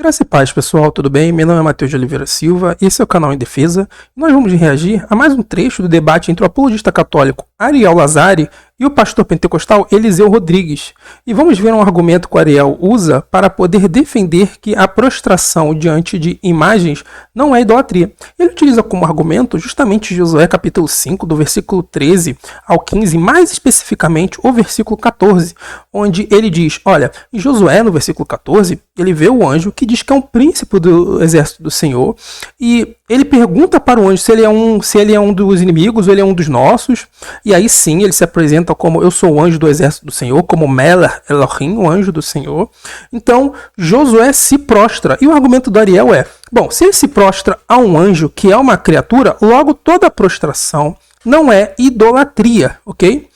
Graça e paz, pessoal, tudo bem? Meu nome é Matheus de Oliveira Silva, esse é o canal Em Defesa. Nós vamos reagir a mais um trecho do debate entre o apologista católico Ariel Lazari e o pastor pentecostal Eliseu Rodrigues. E vamos ver um argumento que o Ariel usa para poder defender que a prostração diante de imagens não é idolatria. Ele utiliza como argumento justamente Josué capítulo 5, do versículo 13 ao 15, mais especificamente o versículo 14, onde ele diz, olha, em Josué, no versículo 14, ele vê o anjo que diz que é um príncipe do exército do Senhor, e ele pergunta para o anjo se ele é um dos inimigos ou ele é um dos nossos, e aí sim ele se apresenta como eu sou o anjo do exército do Senhor, como Melech Elohim, o anjo do Senhor. Então Josué se prostra, e o argumento do Ariel é, bom, se ele se prostra a um anjo que é uma criatura, logo toda prostração não é idolatria, ok?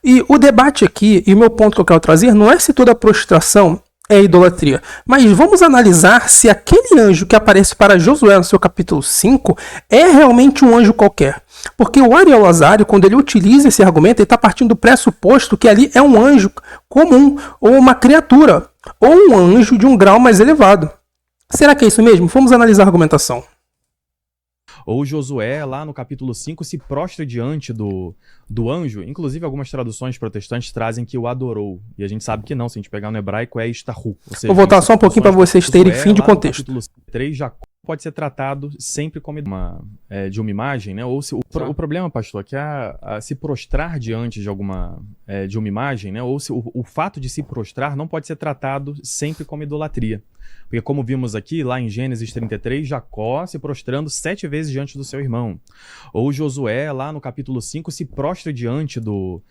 E o debate aqui, e o meu ponto que eu quero trazer, não é se toda prostração é idolatria, mas vamos analisar se aquele anjo que aparece para Josué no seu capítulo 5 é realmente um anjo qualquer. Porque o Ariel Lazari, quando ele utiliza esse argumento, ele está partindo do pressuposto que ali é um anjo comum, ou uma criatura, ou um anjo de um grau mais elevado. Será que é isso mesmo? Vamos analisar a argumentação. Ou Josué, lá no capítulo 5, se prostra diante do anjo. Inclusive, algumas traduções protestantes trazem que o adorou. E a gente sabe que não, se a gente pegar no hebraico, é Ishtahu. Vou voltar só um pouquinho para vocês terem fim de contexto. No capítulo 3, Jacó pode ser tratado sempre como de uma imagem, né? Ou se, o problema, pastor, é que se prostrar diante de uma imagem, né? Ou se o fato de se prostrar não pode ser tratado sempre como idolatria. Porque como vimos aqui, lá em Gênesis 33, Jacó se prostrando 7 vezes diante do seu irmão. Ou Josué, lá no capítulo 5, se prostra diante do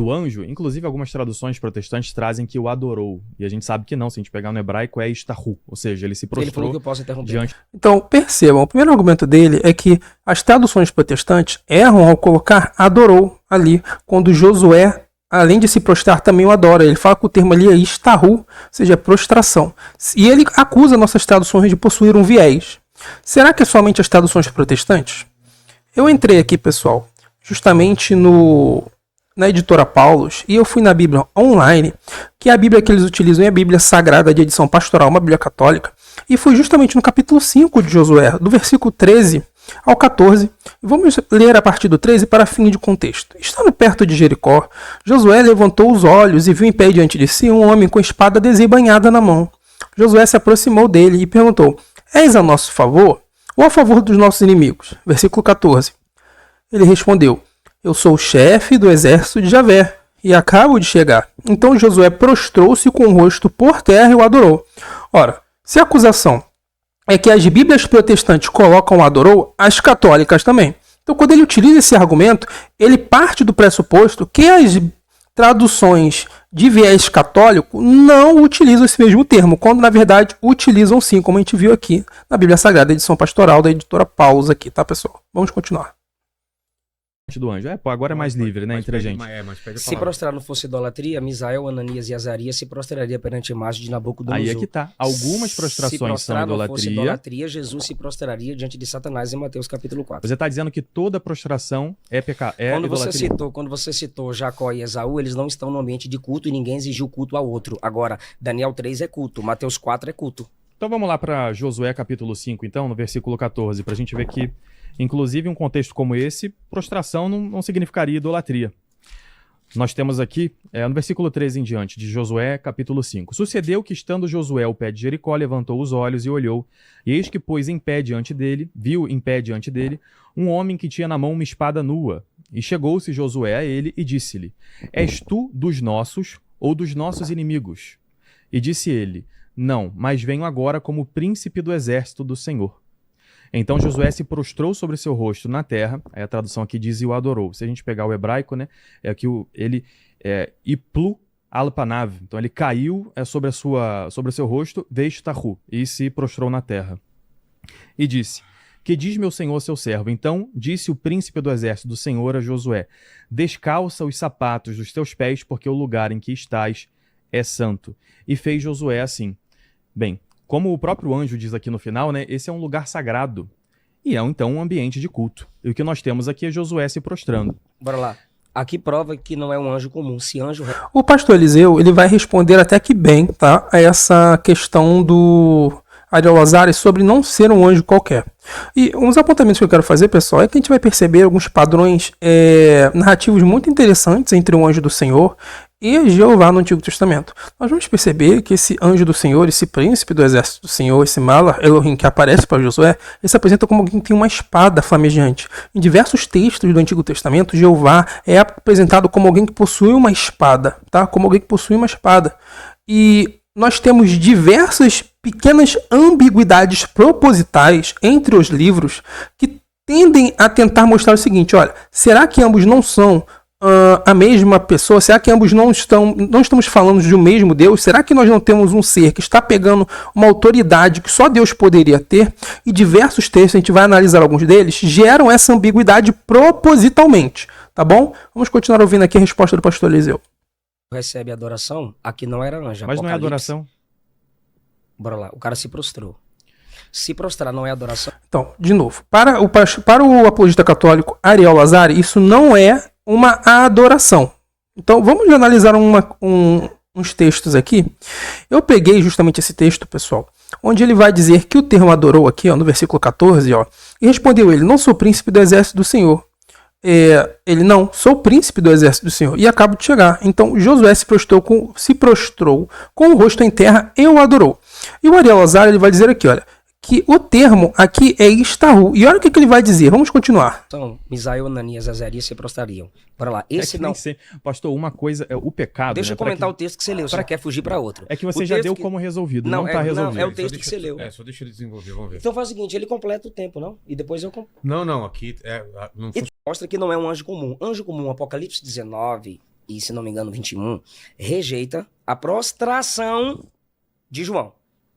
anjo. Inclusive, algumas traduções protestantes trazem que o adorou. E a gente sabe que não, se a gente pegar no hebraico, é Ishtahu. Ou seja, ele se prostrou. Ele falou que eu posso interromper. Diante... Então, percebam, o primeiro argumento dele é que as traduções protestantes erram ao colocar adorou ali, quando Josué, além de se prostrar, também o adora. Ele fala que o termo ali é Ishtahu, ou seja, prostração. E ele acusa nossas traduções de possuir um viés. Será que é somente as traduções protestantes? Eu entrei aqui, pessoal, justamente na editora Paulus, e eu fui na Bíblia online, que é a Bíblia que eles utilizam é a Bíblia Sagrada de edição pastoral, uma Bíblia católica, e fui justamente no capítulo 5 de Josué, do versículo 13 ao 14. Vamos ler a partir do 13 para fim de contexto. Estando perto de Jericó, Josué levantou os olhos e viu em pé diante de si um homem com espada desembainhada na mão. Josué se aproximou dele e perguntou, és a nosso favor ou a favor dos nossos inimigos? Versículo 14. Ele respondeu, eu sou o chefe do exército de Javé e acabo de chegar. Então Josué prostrou-se com o rosto por terra e o adorou. Ora, se a acusação é que as Bíblias protestantes colocam o adorou, as católicas também. Então, quando ele utiliza esse argumento, ele parte do pressuposto que as traduções de viés católico não utilizam esse mesmo termo, quando na verdade utilizam sim, como a gente viu aqui na Bíblia Sagrada, edição pastoral da editora Paulus aqui, tá, pessoal? Vamos continuar. Do anjo. Agora é mais livre, né, entre a gente. Se prostrar não fosse idolatria, Misael, Ananias e Azarias se prostraria perante a imagem de Nabucodonosor. Aí é que tá. Algumas prostrações são idolatria. Se fosse idolatria, Jesus se prostraria diante de Satanás em Mateus capítulo 4. Você está dizendo que toda prostração é pecado, idolatria. Quando você citou Jacó e Esaú, eles não estão no ambiente de culto e ninguém exigiu culto ao outro. Agora, Daniel 3 é culto, Mateus 4 é culto. Então vamos lá para Josué capítulo 5, então, no versículo 14, para a gente ver que inclusive, em um contexto como esse, prostração não significaria idolatria. Nós temos aqui, no versículo 13 em diante, de Josué, capítulo 5. Sucedeu que, estando Josué ao pé de Jericó, levantou os olhos e olhou, e eis que viu em pé diante dele, um homem que tinha na mão uma espada nua. E chegou-se Josué a ele e disse-lhe, és tu dos nossos ou dos nossos inimigos? E disse ele, não, mas venho agora como príncipe do exército do Senhor. Então Josué se prostrou sobre seu rosto na terra, aí a tradução aqui diz e o adorou. Se a gente pegar o hebraico, né, é que ele iplu alpanav, então ele caiu sobre o seu rosto, veishtahu, e se prostrou na terra. E disse, que diz meu senhor seu servo? Então disse o príncipe do exército do Senhor a Josué, descalça os sapatos dos teus pés, porque o lugar em que estás é santo. E fez Josué assim. Bem, como o próprio anjo diz aqui no final, né, esse é um lugar sagrado e é então um ambiente de culto. E o que nós temos aqui é Josué se prostrando. Bora lá. Aqui prova que não é um anjo comum. Se anjo... O pastor Eliseu, ele vai responder até que bem, tá, a essa questão Ariel Lazari sobre não ser um anjo qualquer. E uns apontamentos que eu quero fazer, pessoal, é que a gente vai perceber alguns padrões narrativos muito interessantes entre o anjo do Senhor e Jeová no Antigo Testamento. Nós vamos perceber que esse anjo do Senhor, esse príncipe do exército do Senhor, esse Malach Elohim que aparece para Josué, ele se apresenta como alguém que tem uma espada flamejante. Em diversos textos do Antigo Testamento, Jeová é apresentado como alguém que possui uma espada, tá? Como alguém que possui uma espada. E nós temos diversas pequenas ambiguidades propositais entre os livros que tendem a tentar mostrar o seguinte, olha, será que ambos não são a mesma pessoa? Será que ambos não estamos falando de um mesmo Deus? Será que nós não temos um ser que está pegando uma autoridade que só Deus poderia ter? E diversos textos, a gente vai analisar alguns deles, geram essa ambiguidade propositalmente, tá bom? Vamos continuar ouvindo aqui a resposta do pastor Eliseu. Recebe adoração, aqui não era anjo. Mas não é adoração? Bora lá, o cara se prostrou. Se prostrar não é adoração. Então, de novo, para o apologista católico Ariel Lazari, isso não é uma adoração. Então, vamos analisar uns textos aqui. Eu peguei justamente esse texto, pessoal, onde ele vai dizer que o termo adorou aqui, ó, no versículo 14, ó, e respondeu ele, não sou príncipe do exército do Senhor. Ele, não, sou príncipe do exército do Senhor, e acabo de chegar. Então, Josué se prostrou com o rosto em terra e o adorou. E o Ariel Lazari, ele vai dizer aqui, olha, que o termo aqui é Istahu. E olha o que ele vai dizer. Vamos continuar. Então, Misael, Ananias e Azarias se prostrariam. Bora lá. Esse não. Pastor, uma coisa é o pecado. Deixa eu comentar o texto que você leu. Você quer fugir para outro. É que você já deu como resolvido. Não está resolvido. Não, é o texto que você leu. Só deixa ele desenvolver, vamos ver. Então faz o seguinte, ele completa o tempo, não? E depois eu... Não, aqui não e mostra que não é um anjo comum. Anjo comum, Apocalipse 19 e, se não me engano, 21, rejeita a prostração de João.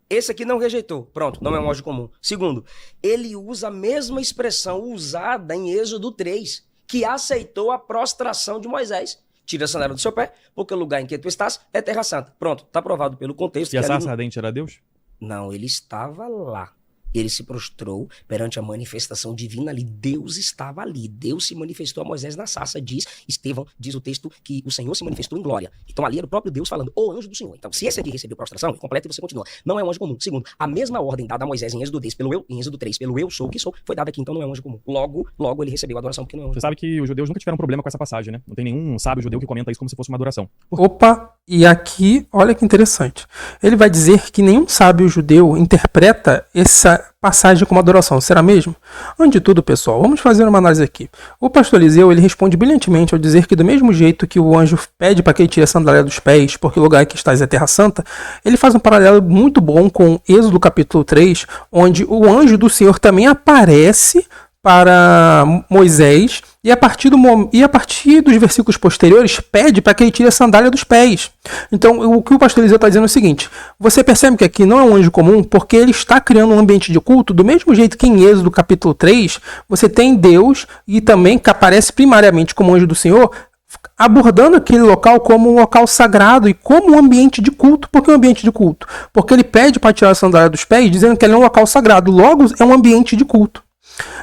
Esse aqui não rejeitou. Pronto, não é um anjo comum. Segundo, ele usa a mesma expressão usada em Êxodo 3, que aceitou a prostração de Moisés. Tira a sandália do seu pé, porque o lugar em que tu estás é terra santa. Pronto, está provado pelo contexto. E a sarça ardente era Deus? Não, ele estava lá. Ele se prostrou perante a manifestação divina ali. Deus estava ali. Deus se manifestou a Moisés na sarça. Diz Estevão, diz o texto que o Senhor se manifestou em glória. Então ali era o próprio Deus falando, o anjo do Senhor. Então se esse aqui recebeu prostração, completa e você continua. Não é um anjo comum. Segundo, a mesma ordem dada a Moisés em Êxodo 10, em Êxodo 3, pelo eu sou o que sou, foi dada aqui. Então não é um anjo comum. Logo ele recebeu a adoração porque não é um anjo. Você sabe que os judeus nunca tiveram problema com essa passagem, né? Não tem nenhum sábio judeu que comenta isso como se fosse uma adoração. Opa, e aqui, olha que interessante. Ele vai dizer que nenhum sábio judeu interpreta essa passagem como adoração. Será mesmo? Antes de tudo, pessoal, vamos fazer uma análise aqui. O pastor Eliseu, ele responde brilhantemente ao dizer que do mesmo jeito que o anjo pede para que ele tire a sandália dos pés, porque o lugar que estás é terra santa, ele faz um paralelo muito bom com Êxodo capítulo 3, onde o anjo do Senhor também aparece para Moisés e a partir dos versículos posteriores pede para que ele tire a sandália dos pés. Então o que o pastor Eliseu está dizendo é o seguinte, você percebe que aqui não é um anjo comum porque ele está criando um ambiente de culto do mesmo jeito que em Êxodo capítulo 3 você tem Deus e também que aparece primariamente como anjo do Senhor abordando aquele local como um local sagrado e como um ambiente de culto. Por que um ambiente de culto? Porque ele pede para tirar a sandália dos pés dizendo que ele é um local sagrado, logo é um ambiente de culto.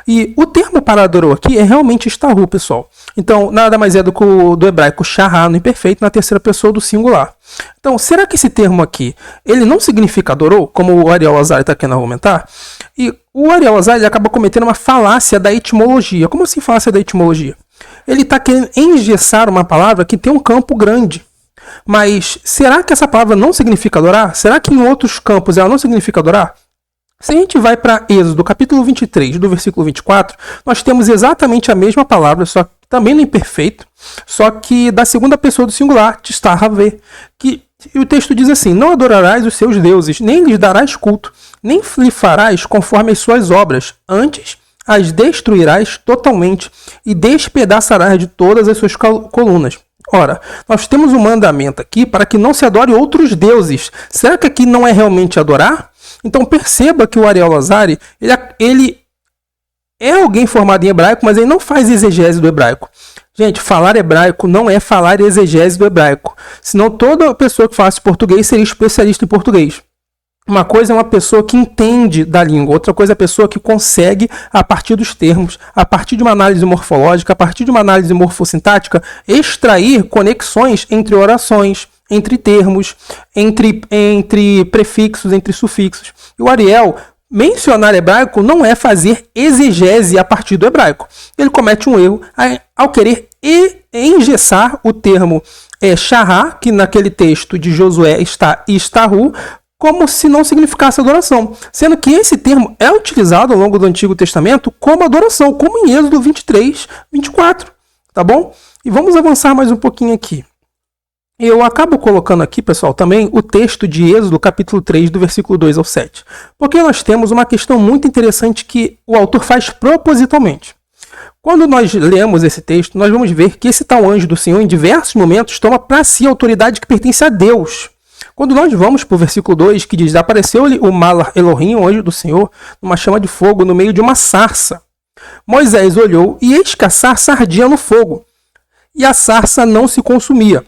E o termo para adorou aqui é realmente Istahu, pessoal. Então, nada mais é do que do hebraico shahá, no imperfeito, na terceira pessoa do singular. Então, será que esse termo aqui, ele não significa adorou, como o Ariel Lazari está querendo argumentar? E o Ariel Lazari acaba cometendo uma falácia da etimologia. Como assim falácia da etimologia? Ele está querendo engessar uma palavra que tem um campo grande. Mas será que essa palavra não significa adorar? Será que em outros campos ela não significa adorar? Se a gente vai para Êxodo, capítulo 23, do versículo 24, nós temos exatamente a mesma palavra, só que também no imperfeito, só que da segunda pessoa do singular, tstarravê, que o texto diz assim, não adorarás os seus deuses, nem lhes darás culto, nem lhe farás conforme as suas obras, antes as destruirás totalmente e despedaçarás de todas as suas colunas. Ora, nós temos um mandamento aqui para que não se adore outros deuses. Será que aqui não é realmente adorar? Então perceba que o Ariel Lazari, ele é alguém formado em hebraico, mas ele não faz exegese do hebraico. Gente, falar hebraico não é falar exegese do hebraico. Senão toda pessoa que falasse português seria especialista em português. Uma coisa é uma pessoa que entende da língua, outra coisa é a pessoa que consegue, a partir dos termos, a partir de uma análise morfológica, a partir de uma análise morfossintática, extrair conexões entre orações, entre termos, entre prefixos, entre sufixos. E o Ariel, mencionar hebraico não é fazer exegese a partir do hebraico. Ele comete um erro ao querer engessar o termo Shahá, que naquele texto de Josué está Ishtahu, como se não significasse adoração. Sendo que esse termo é utilizado ao longo do Antigo Testamento como adoração, como em Êxodo 23, 24. Tá bom? E vamos avançar mais um pouquinho aqui. Eu acabo colocando aqui, pessoal, também o texto de Êxodo, capítulo 3, do versículo 2 ao 7. Porque nós temos uma questão muito interessante que o autor faz propositalmente. Quando nós lemos esse texto, nós vamos ver que esse tal anjo do Senhor, em diversos momentos, toma para si a autoridade que pertence a Deus. Quando nós vamos para o versículo 2, que diz: apareceu-lhe o Malar Elohim, o anjo do Senhor, numa chama de fogo no meio de uma sarça. Moisés olhou, e eis que a sarça ardia no fogo, e a sarça não se consumia.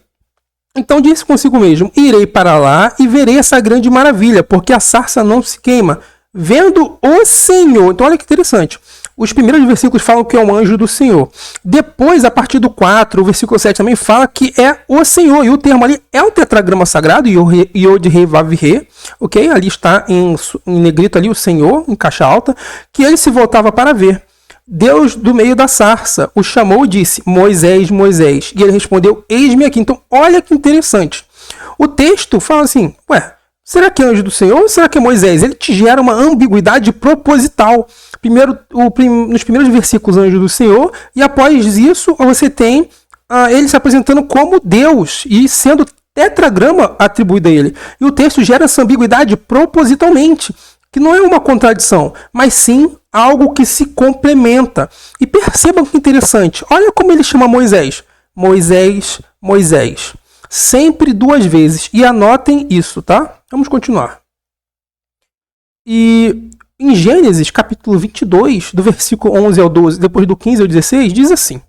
Então disse consigo mesmo: irei para lá e verei essa grande maravilha, porque a sarça não se queima. Vendo o Senhor. Então olha que interessante. Os primeiros versículos falam que é um anjo do Senhor. Depois, a partir do 4, o versículo 7 também fala que é o Senhor. E o termo ali é o tetragrama sagrado, Yod He Vav He, ok? Ali está em negrito ali o Senhor, em caixa alta, que ele se voltava para ver. Deus do meio da sarça o chamou e disse: Moisés, Moisés. E ele respondeu: eis-me aqui. Então, olha que interessante. O texto fala assim: ué, será que é anjo do Senhor ou será que é Moisés? Ele te gera uma ambiguidade proposital. Primeiro, nos primeiros versículos, anjo do Senhor, e após isso você tem ele se apresentando como Deus e sendo tetragrama atribuído a ele. E o texto gera essa ambiguidade propositalmente, que não é uma contradição, mas sim algo que se complementa. E percebam que interessante, olha como ele chama Moisés. Moisés, Moisés. Sempre duas vezes. E anotem isso, tá? Vamos continuar. E em Gênesis, capítulo 22, do versículo 11 ao 12, depois do 15 ao 16, diz assim: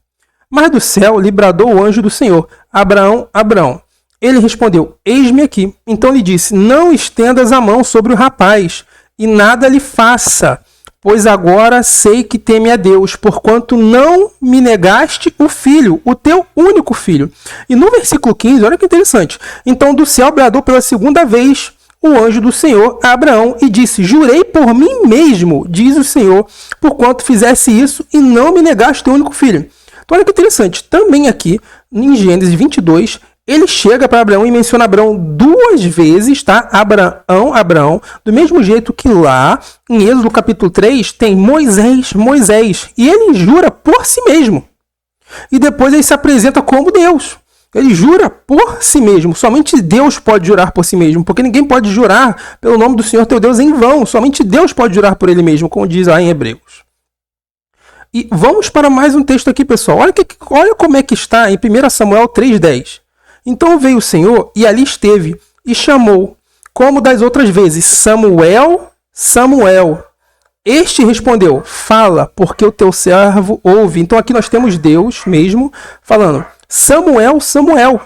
mas do céu lhe bradou o anjo do Senhor: Abraão, Abraão. Ele respondeu: eis-me aqui. Então lhe disse: não estendas a mão sobre o rapaz, e nada lhe faça, pois agora sei que teme a Deus, porquanto não me negaste o filho, o teu único filho. E no versículo 15, olha que interessante. Então do céu bradou pela segunda vez o anjo do Senhor a Abraão e disse: jurei por mim mesmo, diz o Senhor, porquanto fizesse isso e não me negaste o teu único filho. Então olha que interessante. Também aqui, em Gênesis 22, ele chega para Abraão e menciona Abraão duas vezes, tá? Abraão, Abraão, do mesmo jeito que lá, em Êxodo capítulo 3, tem Moisés, Moisés. E ele jura por si mesmo. E depois ele se apresenta como Deus. Ele jura por si mesmo. Somente Deus pode jurar por si mesmo, porque ninguém pode jurar pelo nome do Senhor teu Deus em vão. Somente Deus pode jurar por ele mesmo, como diz lá em Hebreus. E vamos para mais um texto aqui, pessoal. Olha como é que está em 1 Samuel 3,10. Então veio o Senhor e ali esteve e chamou, como das outras vezes: Samuel, Samuel. Este respondeu: fala, porque o teu servo ouve. Então aqui nós temos Deus mesmo falando: Samuel, Samuel.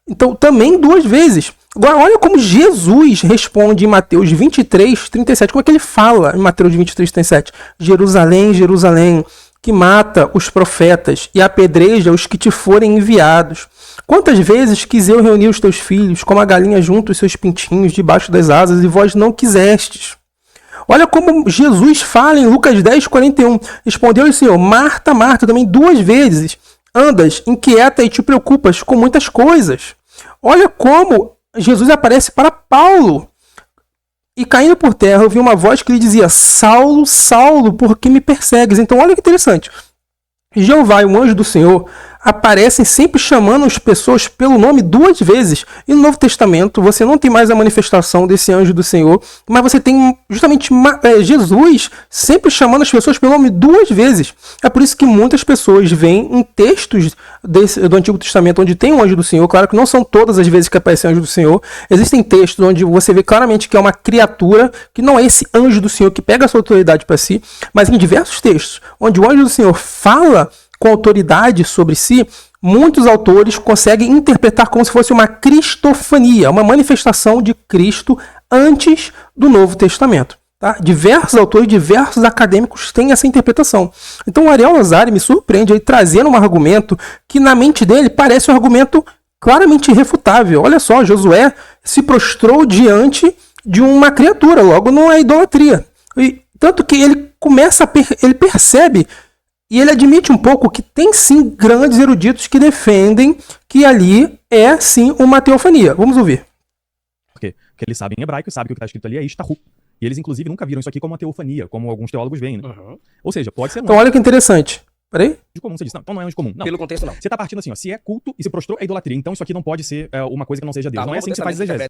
Então também duas vezes. Agora olha como Jesus responde em Mateus 23, 37. Como é que ele fala em Mateus 23, 37? Jerusalém, Jerusalém, que mata os profetas e apedreja os que te forem enviados. Quantas vezes quis eu reunir os teus filhos, como a galinha junta os seus pintinhos debaixo das asas, e vós não quisestes. Olha como Jesus fala em Lucas 10, 41. Respondeu o Senhor: Marta, Marta, também duas vezes andas inquieta e te preocupas com muitas coisas. Olha como Jesus aparece para Paulo. E caindo por terra, ouvi uma voz que lhe dizia: Saulo, Saulo, por que me persegues? Então olha que interessante. Jeová e o anjo do Senhor aparecem sempre chamando as pessoas pelo nome duas vezes. E no Novo Testamento você não tem mais a manifestação desse anjo do Senhor, mas você tem justamente Jesus sempre chamando as pessoas pelo nome duas vezes. É por isso que muitas pessoas veem em textos do Antigo Testamento onde tem um anjo do Senhor. Claro que não são todas as vezes que aparece o anjo do Senhor. Existem textos onde você vê claramente que é uma criatura, que não é esse anjo do Senhor que pega a sua autoridade para si, mas em diversos textos onde o anjo do Senhor fala com autoridade sobre si, muitos autores conseguem interpretar como se fosse uma cristofania, uma manifestação de Cristo antes do Novo Testamento. Tá? Diversos autores, diversos acadêmicos têm essa interpretação. Então o Ariel Lazari me surpreende aí trazendo um argumento que na mente dele parece um argumento claramente irrefutável. Olha só, Josué se prostrou diante de uma criatura, logo não é idolatria. E tanto que ele começa ele percebe e ele admite um pouco que tem sim grandes eruditos que defendem que ali é sim uma teofania. Vamos ouvir. Por quê? Porque eles sabem em hebraico e sabem que o que está escrito ali é Ishtahu. E eles, inclusive, nunca viram isso aqui como uma teofania, como alguns teólogos veem, né? Ou seja, pode ser Então olha que interessante. Peraí. anjo comum, você disse. Não, então não é anjo comum. Não. Pelo contexto, não. Você tá partindo assim, ó. Se é culto e se prostrou, é idolatria. Então isso aqui não pode ser uma coisa que não seja Deus. Tá, Não é assim que você faz exegese.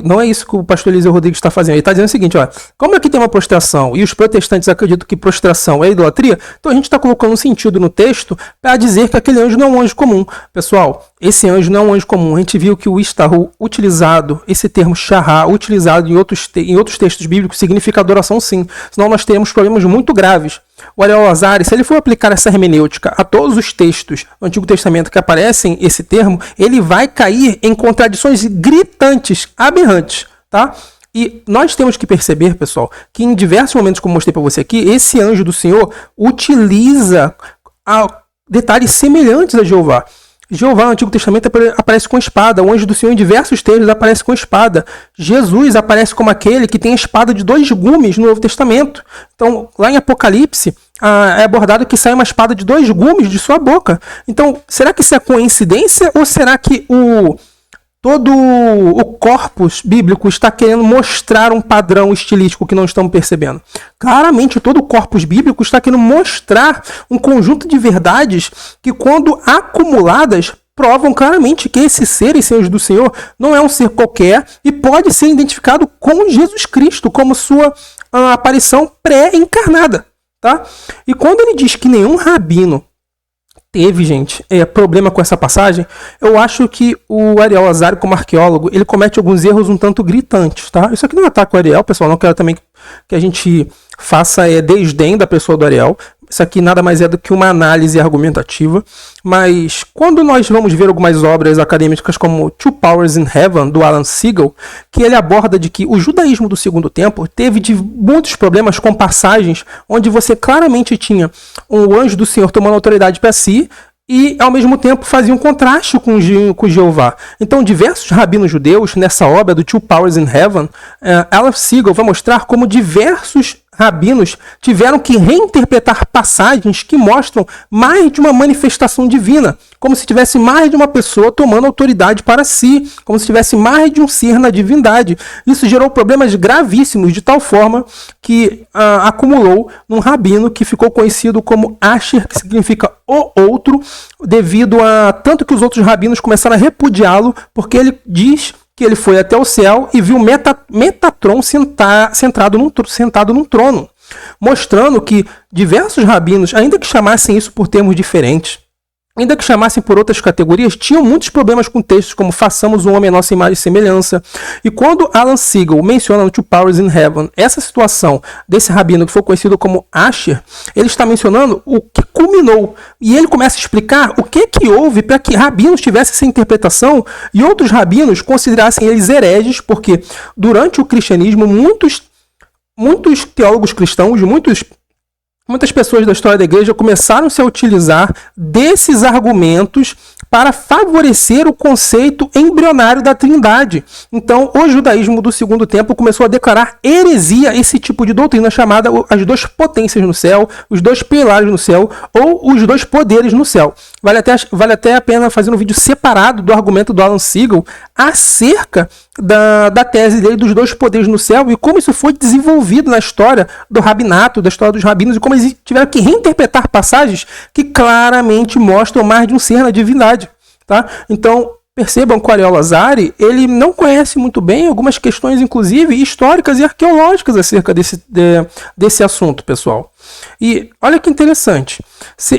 Não é isso que o pastor Eliseu Rodrigues está fazendo. Ele está dizendo o seguinte, ó. Como aqui tem uma prostração e os protestantes acreditam que prostração é idolatria, então a gente está colocando um sentido no texto para dizer que aquele anjo não é um anjo comum. Pessoal, esse anjo não é um anjo comum. A gente viu que o Ishtahu utilizado, esse termo Shahá, utilizado em outros textos bíblicos, significa adoração sim. Senão nós teremos problemas muito graves. O Ariel Lazari, se ele for aplicar essa hermenêutica a todos os textos do Antigo Testamento que aparecem esse termo, ele vai cair em contradições gritantes, aberrantes, tá? E nós temos que perceber, pessoal, que em diversos momentos, como mostrei para você aqui, esse anjo do Senhor utiliza detalhes semelhantes a Jeová. Jeová no Antigo Testamento aparece com espada. O anjo do Senhor em diversos textos aparece com espada. Jesus aparece como aquele que tem a espada de 2 gumes no Novo Testamento. Então, lá em Apocalipse, é abordado que sai uma espada de 2 gumes de sua boca. Então, será que isso é coincidência ou será que todo o corpus bíblico está querendo mostrar um padrão estilístico que não estamos percebendo? Claramente, todo o corpus bíblico está querendo mostrar um conjunto de verdades que, quando acumuladas, provam claramente que esse anjo do Senhor, não é um ser qualquer e pode ser identificado com Jesus Cristo, como sua aparição pré-encarnada. Tá? E quando ele diz que nenhum rabino teve, gente, problema com essa passagem, eu acho que o Ariel Lazari, como arqueólogo, ele comete alguns erros um tanto gritantes, tá? Isso aqui não é ataque ao Ariel, pessoal, não quero também que a gente faça desdém da pessoa do Ariel. Isso aqui nada mais é do que uma análise argumentativa, mas quando nós vamos ver algumas obras acadêmicas como Two Powers in Heaven, do Alan Siegel, que ele aborda de que o judaísmo do Segundo Templo teve muitos problemas com passagens onde você claramente tinha um anjo do Senhor tomando autoridade para si e, ao mesmo tempo, fazia um contraste com Jeová. Então, diversos rabinos judeus, nessa obra do Two Powers in Heaven, Alan Siegel vai mostrar como diversos rabinos tiveram que reinterpretar passagens que mostram mais de uma manifestação divina, como se tivesse mais de uma pessoa tomando autoridade para si, como se tivesse mais de um ser na divindade. Isso gerou problemas gravíssimos, de tal forma que acumulou num rabino que ficou conhecido como Asher, que significa o outro, devido a tanto que os outros rabinos começaram a repudiá-lo, porque ele diz que ele foi até o céu e viu Metatron sentado num trono, mostrando que diversos rabinos, ainda que chamassem isso por termos diferentes, ainda que chamassem por outras categorias, tinham muitos problemas com textos como façamos um homem à nossa imagem e semelhança. E quando Alan Siegel menciona no Two Powers in Heaven essa situação desse rabino que foi conhecido como Asher, ele está mencionando o que culminou. E ele começa a explicar o que houve para que rabinos tivessem essa interpretação e outros rabinos considerassem eles hereges, porque durante o cristianismo muitos teólogos cristãos, muitas pessoas da história da igreja começaram -se a utilizar desses argumentos para favorecer o conceito embrionário da Trindade. Então, o judaísmo do Segundo Templo começou a declarar heresia esse tipo de doutrina chamada as 2 potências no céu, os 2 pilares no céu ou os 2 poderes no céu. Vale até a pena fazer um vídeo separado do argumento do Alan Siegel acerca da tese dele dos 2 poderes no céu e como isso foi desenvolvido na história do rabinato, da história dos rabinos e como eles tiveram que reinterpretar passagens que claramente mostram mais de um ser na divindade. Tá? Então, percebam que o Ariel Lazari, ele não conhece muito bem algumas questões, inclusive, históricas e arqueológicas acerca desse assunto, pessoal. E olha que interessante.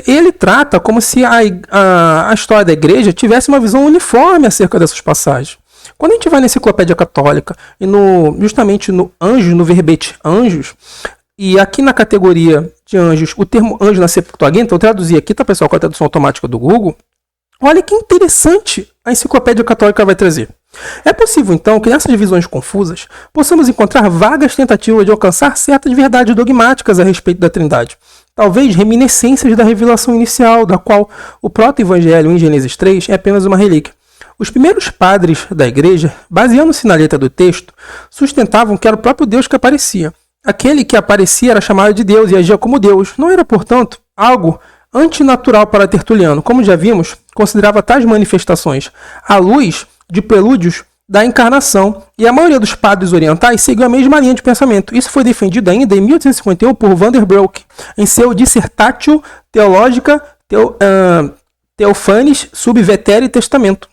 Ele trata como se a história da igreja tivesse uma visão uniforme acerca dessas passagens. Quando a gente vai na Enciclopédia Católica e justamente no anjos, no verbete anjos, e aqui na categoria de anjos, o termo anjo na Septuaginta, eu traduzi aqui, tá, pessoal, com a tradução automática do Google. Olha que interessante a Enciclopédia Católica vai trazer. É possível, então, que nessas visões confusas possamos encontrar vagas tentativas de alcançar certas verdades dogmáticas a respeito da Trindade. Talvez reminiscências da revelação inicial, da qual o proto-evangelho em Gênesis 3 é apenas uma relíquia. Os primeiros padres da igreja, baseando-se na letra do texto, sustentavam que era o próprio Deus que aparecia. Aquele que aparecia era chamado de Deus e agia como Deus. Não era, portanto, algo antinatural para Tertuliano. Como já vimos, considerava tais manifestações à luz de prelúdios da encarnação, e a maioria dos padres orientais seguiu a mesma linha de pensamento. Isso foi defendido ainda em 1851 por Vanderbroek, em seu Dissertatio Theologica Theophanes sub Vetere Testamento.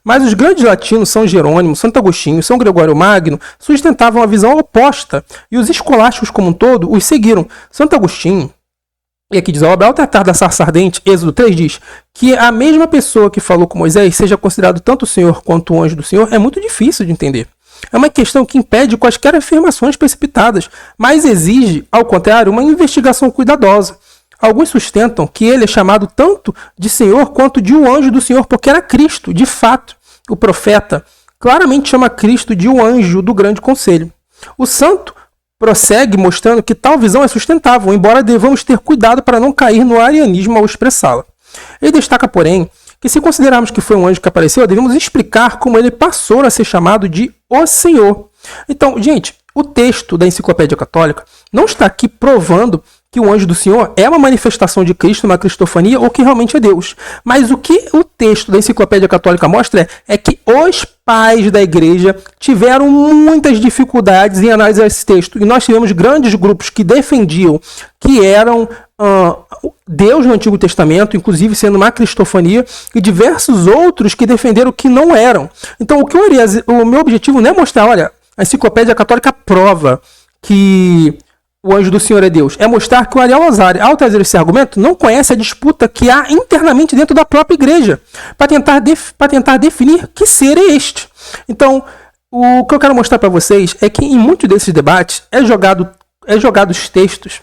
Mas os grandes latinos, São Jerônimo, Santo Agostinho e São Gregório Magno, sustentavam a visão oposta, e os escolásticos como um todo os seguiram. Santo Agostinho, e aqui diz a obra, ao tratar da sarça ardente, Êxodo 3 diz que a mesma pessoa que falou com Moisés seja considerado tanto o Senhor quanto o anjo do Senhor é muito difícil de entender. É uma questão que impede quaisquer afirmações precipitadas, mas exige, ao contrário, uma investigação cuidadosa. Alguns sustentam que ele é chamado tanto de Senhor quanto de o anjo do Senhor, porque era Cristo, de fato. O profeta claramente chama Cristo de o anjo do grande conselho. O santo prossegue mostrando que tal visão é sustentável, embora devamos ter cuidado para não cair no arianismo ao expressá-la. Ele destaca, porém, que se considerarmos que foi um anjo que apareceu, devemos explicar como ele passou a ser chamado de o Senhor. Então, gente, o texto da Enciclopédia Católica não está aqui provando que o anjo do Senhor é uma manifestação de Cristo, uma cristofania, ou que realmente é Deus. Mas o que o texto da Enciclopédia Católica mostra é que os pais da igreja tiveram muitas dificuldades em analisar esse texto. E nós tivemos grandes grupos que defendiam que eram Deus no Antigo Testamento, inclusive sendo uma cristofania, e diversos outros que defenderam que não eram. Então, o meu objetivo não é mostrar, olha, a Enciclopédia Católica prova que o anjo do Senhor é Deus. É mostrar que o Ariel Lozari, ao trazer esse argumento, não conhece a disputa que há internamente dentro da própria igreja, para tentar definir que ser é este. Então, o que eu quero mostrar para vocês é que em muitos desses debates é jogados textos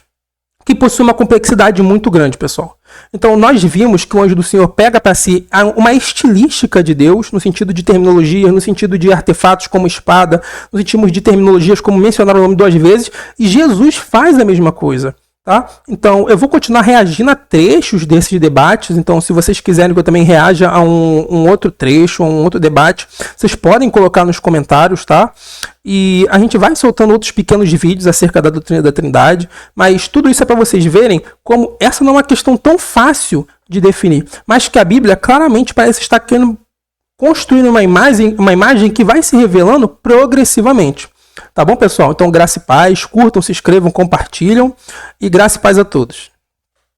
que possuem uma complexidade muito grande, pessoal. Então, nós vimos que o anjo do Senhor pega para si uma estilística de Deus, no sentido de terminologia, no sentido de artefatos como espada, no sentido de terminologias como mencionar o nome 2 vezes, e Jesus faz a mesma coisa. Tá? Então, eu vou continuar reagindo a trechos desses debates. Então, se vocês quiserem que eu também reaja a um outro trecho, a um outro debate, vocês podem colocar nos comentários, tá? E a gente vai soltando outros pequenos vídeos acerca da doutrina da Trindade, mas tudo isso é para vocês verem como essa não é uma questão tão fácil de definir, mas que a Bíblia claramente parece estar querendo construir uma imagem que vai se revelando progressivamente. Tá bom, pessoal? Então, graça e paz, curtam, se inscrevam, compartilham, e graça e paz a todos.